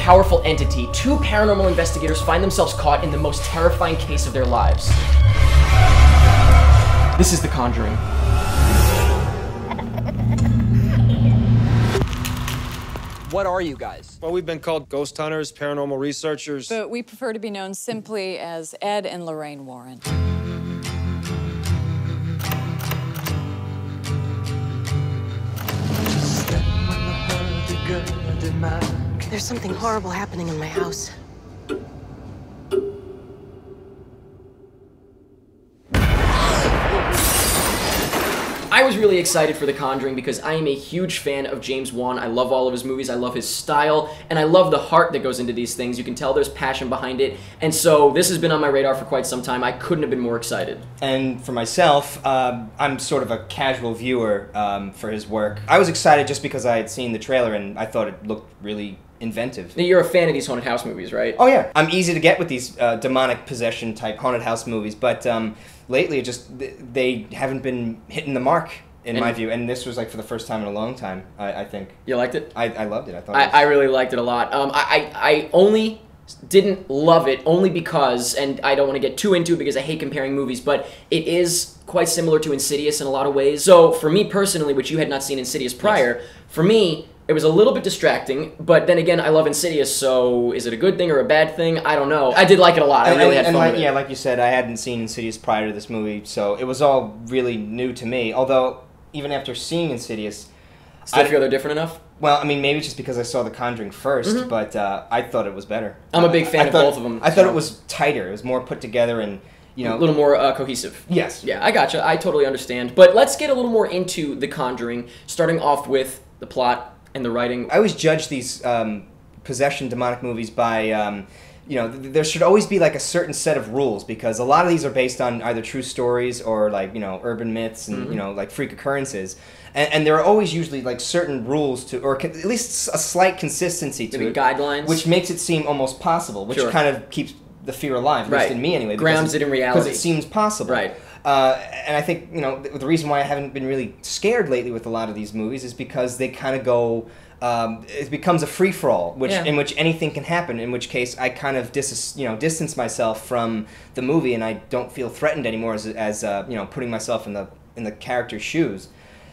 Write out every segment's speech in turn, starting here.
powerful entity, two paranormal investigators find themselves caught in the most terrifying case of their lives. This is The Conjuring. What are you guys? Well, we've been called ghost hunters, paranormal researchers. But we prefer to be known simply as Ed and Lorraine Warren. There's something horrible happening in my house. I was really excited for The Conjuring because I am a huge fan of James Wan. I love all of his movies, I love his style, and I love the heart that goes into these things. You can tell there's passion behind it, and so this has been on my radar for quite some time. I couldn't have been more excited. And for myself, I'm sort of a casual viewer for his work. I was excited just because I had seen the trailer and I thought it looked really inventive. You're a fan of these haunted house movies, right? Oh yeah. I'm easy to get with these demonic possession type haunted house movies, but lately they haven't been hitting the mark in my view, and this was like for the first time in a long time, I think. You liked it? I loved it. I thought I really liked it a lot. I only didn't love it only because, and I don't want to get too into it because I hate comparing movies, but it is quite similar to Insidious in a lot of ways. So for me personally, which you had not seen Insidious prior, for me, it was a little bit distracting, but then again, I love Insidious, so is it a good thing or a bad thing? I don't know. I did like it a lot. I really had fun with it. Yeah, like you said, I hadn't seen Insidious prior to this movie, so it was all really new to me. Although, even after seeing Insidious... Still feel they're different enough? Well, I mean, maybe just because I saw The Conjuring first, but I thought it was better. I'm a big fan of both of them. I thought it was tighter. It was more put together and, you know... A little more cohesive. Yes. Yeah, I gotcha. I totally understand. But let's get a little more into The Conjuring, starting off with the plot and the writing. I always judge these possession demonic movies by... you know, there should always be like a certain set of rules because a lot of these are based on either true stories or like, you know, urban myths and, you know, like freak occurrences. And there are always usually like certain rules to, or at least a slight consistency to Maybe it. guidelines. Which makes it seem almost possible, which kind of keeps the fear alive, at least in me anyway. Grounds it in reality. Because it seems possible. Right. And I think, you know, the reason why I haven't been really scared lately with a lot of these movies is because they kind of go... it becomes a free-for-all, in which anything can happen, in which case I kind of distance myself from the movie and I don't feel threatened anymore as you know, putting myself in the character's shoes.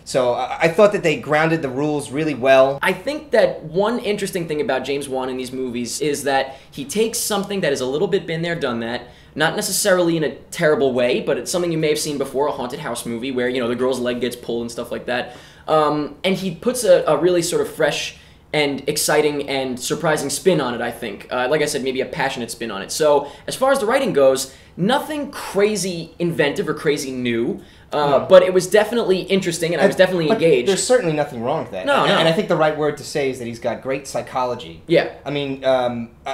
So I thought that they grounded the rules really well. I think that one interesting thing about James Wan in these movies is that he takes something that is a little bit been there, done that, not necessarily in a terrible way, but it's something you may have seen before, a haunted house movie where, you know, the girl's leg gets pulled and stuff like that. And he puts a really sort of fresh and exciting and surprising spin on it, I think. Like I said, maybe a passionate spin on it. So, as far as the writing goes, nothing crazy inventive or crazy new, but it was definitely interesting, and I was definitely engaged. There's certainly nothing wrong with that. No. And I think the right word to say is that he's got great psychology. Yeah. I mean,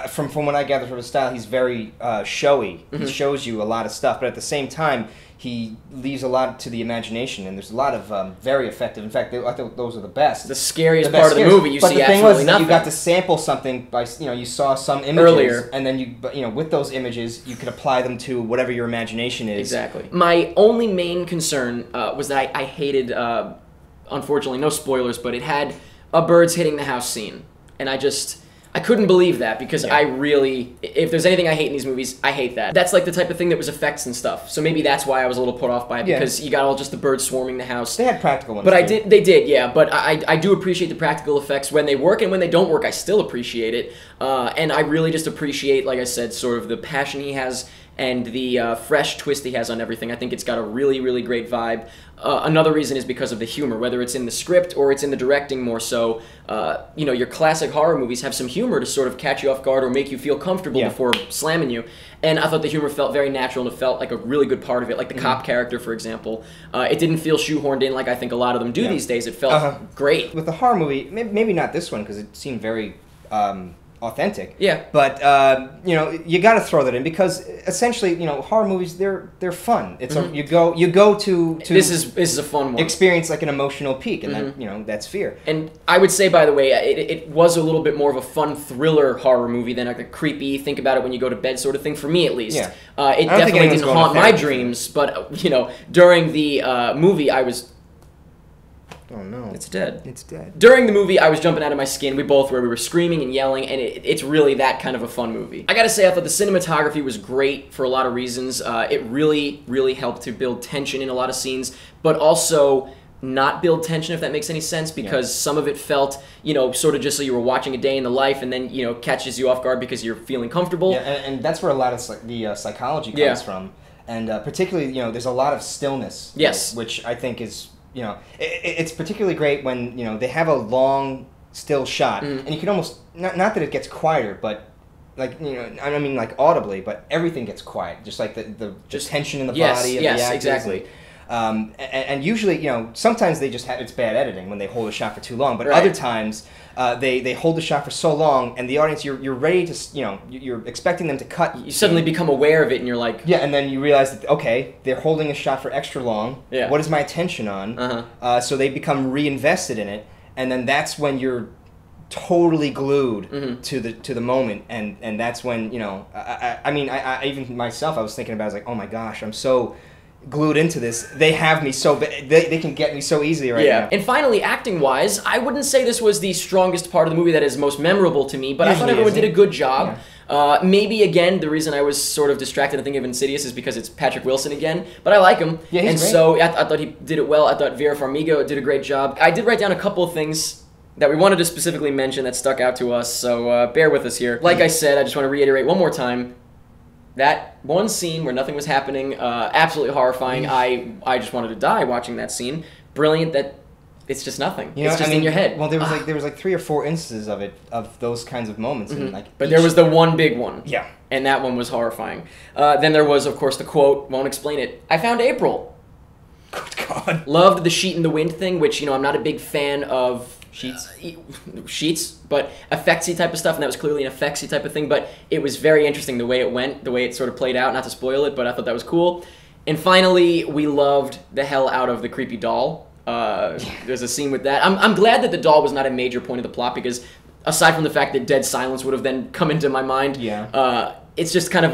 from what I gather from his style, he's very showy. He shows you a lot of stuff, but at the same time, he leaves a lot to the imagination, and there's a lot of very effective. In fact, I think those are the best. The scariest part of the movie, you see absolutely nothing. You got to sample something by, you know, you saw some images earlier, and then you know, with those images, you could apply them to whatever your imagination is. Exactly. My only main concern was that I hated, unfortunately, no spoilers, but it had a birds hitting the house scene, and I couldn't believe that because I really, if there's anything I hate in these movies, I hate that. That's like the type of thing that was effects and stuff. So maybe that's why I was a little put off by it because you got all just the birds swarming the house. They had practical ones. But they did, yeah. But I do appreciate the practical effects when they work, and when they don't work, I still appreciate it. And I really just appreciate, like I said, sort of the passion he has and the fresh twist he has on everything. I think it's got a really, really great vibe. Another reason is because of the humor, whether it's in the script or it's in the directing more so. You know, your classic horror movies have some humor to sort of catch you off guard or make you feel comfortable before slamming you. And I thought the humor felt very natural and it felt like a really good part of it, like the cop character, for example. It didn't feel shoehorned in like I think a lot of them do these days. It felt great. With the horror movie, maybe not this one because it seemed very... authentic. Yeah. But you know, you got to throw that in because essentially, you know, horror movies they're fun. It's you go to this is a fun one. Experience like an emotional peak, and that, you know, that's fear. And I would say, by the way, it was a little bit more of a fun thriller horror movie than like a creepy think about it when you go to bed sort of thing. For me, at least. Yeah. It definitely didn't haunt my dreams, but you know, during the movie, I was Oh no. It's dead. It's dead. During the movie, I was jumping out of my skin. We both were. We were screaming and yelling, and it's really that kind of a fun movie. I gotta say, I thought the cinematography was great for a lot of reasons. It really, really helped to build tension in a lot of scenes, but also not build tension, if that makes any sense, because some of it felt, sort of just so you were watching a day in the life, and then, catches you off guard because you're feeling comfortable. Yeah, and that's where a lot of the psychology comes from. And particularly, there's a lot of stillness. Yes. Which I think is, it's particularly great when, they have a long, still shot. And you can almost, not that it gets quieter, but, like, I mean, like, audibly, but everything gets quiet. Just like the tension in the body of the actors. Yes, exactly. And usually, sometimes they just have, it's bad editing when they hold a shot for too long. But other times, they hold the shot for so long, and the audience, you're ready to, you're expecting them to cut. You suddenly become aware of it, and you're like... Yeah, and then you realize that, okay, they're holding a shot for extra long. Yeah. What is my attention on? So they become reinvested in it, and then that's when you're totally glued to the moment, and that's when, I mean, I even myself, I was thinking about, I was like, oh my gosh, I'm so glued into this. They have me so they can get me so easily right now. And finally, acting wise, I wouldn't say this was the strongest part of the movie that is most memorable to me, but I thought everyone did a good job. Maybe again, the reason I was sort of distracted, I think, of Insidious is because it's Patrick Wilson again, but I like him. Yeah, he's great. So I thought he did it well. I thought Vera Farmiga did a great job. I did write down a couple of things that we wanted to specifically mention that stuck out to us, so bear with us here. Like I said, I just want to reiterate one more time, that one scene where nothing was happening, absolutely horrifying. I just wanted to die watching that scene. Brilliant that it's just nothing. It's just in your head. Well, there was like 3 or 4 instances of those kinds of moments, and but there was the one big one. Yeah. And that one was horrifying. Then there was, of course, the quote. Won't explain it. I found April. Good God. Loved the sheet in the wind thing, which I'm not a big fan of. Sheets, but effectsy type of stuff, and that was clearly an effectsy type of thing, but it was very interesting the way it went, the way it sort of played out, not to spoil it, but I thought that was cool. And finally, we loved the hell out of the creepy doll. There's a scene with that. I'm glad that the doll was not a major point of the plot, because aside from the fact that dead silence would have then come into my mind, it's just kind of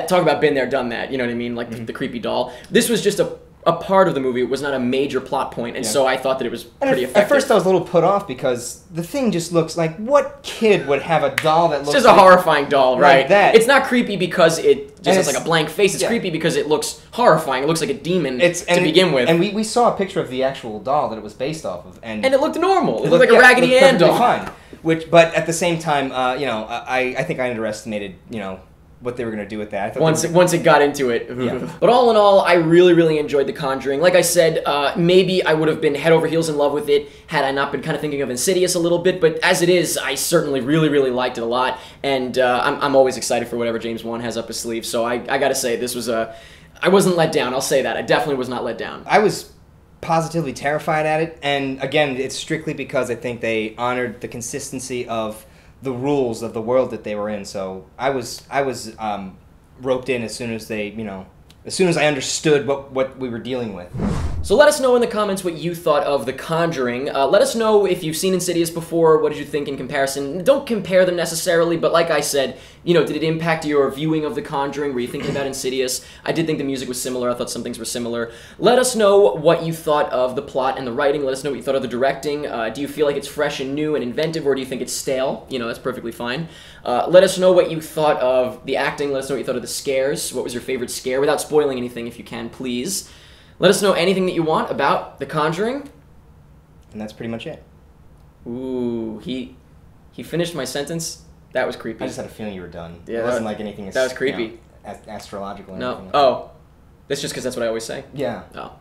talk about been there, done that, you know what I mean, like the creepy doll. This was just a part of the movie. It was not a major plot point, and so I thought that it was pretty effective. At first I was a little put off because the thing just looks like, what kid would have a doll that looks It's just a horrifying doll, right? Like that. It's not creepy because it just has like a blank face. It's creepy because it looks horrifying. It looks like a demon to begin with. And we saw a picture of the actual doll that it was based off of. And it looked normal. It looked like a Raggedy Ann doll. Fine. But at the same time, I think I underestimated, what they were going to do with that. Once it got into it. But all in all, I really, really enjoyed The Conjuring. Like I said, maybe I would have been head over heels in love with it had I not been kind of thinking of Insidious a little bit, but as it is, I certainly really, really liked it a lot, and I'm always excited for whatever James Wan has up his sleeve, so I gotta say, this was I wasn't let down, I'll say that. I definitely was not let down. I was positively terrified at it, and again, it's strictly because I think they honored the consistency of the rules of the world that they were in. So I was roped in as soon as as soon as I understood what we were dealing with. So let us know in the comments what you thought of The Conjuring. Let us know if you've seen Insidious before. What did you think in comparison? Don't compare them necessarily, but like I said, did it impact your viewing of The Conjuring? Were you thinking about Insidious? I did think the music was similar. I thought some things were similar. Let us know what you thought of the plot and the writing. Let us know what you thought of the directing. Do you feel like it's fresh and new and inventive, or do you think it's stale? That's perfectly fine. Let us know what you thought of the acting. Let us know what you thought of the scares. What was your favorite scare? Without spoiling anything, if you can, please. Let us know anything that you want about The Conjuring. And that's pretty much it. Ooh, he finished my sentence. That was creepy. I just had a feeling you were done. Yeah, it wasn't like anything. That was creepy. Astrological. Or no. anything. Oh, that's just because that's what I always say. Yeah. Oh.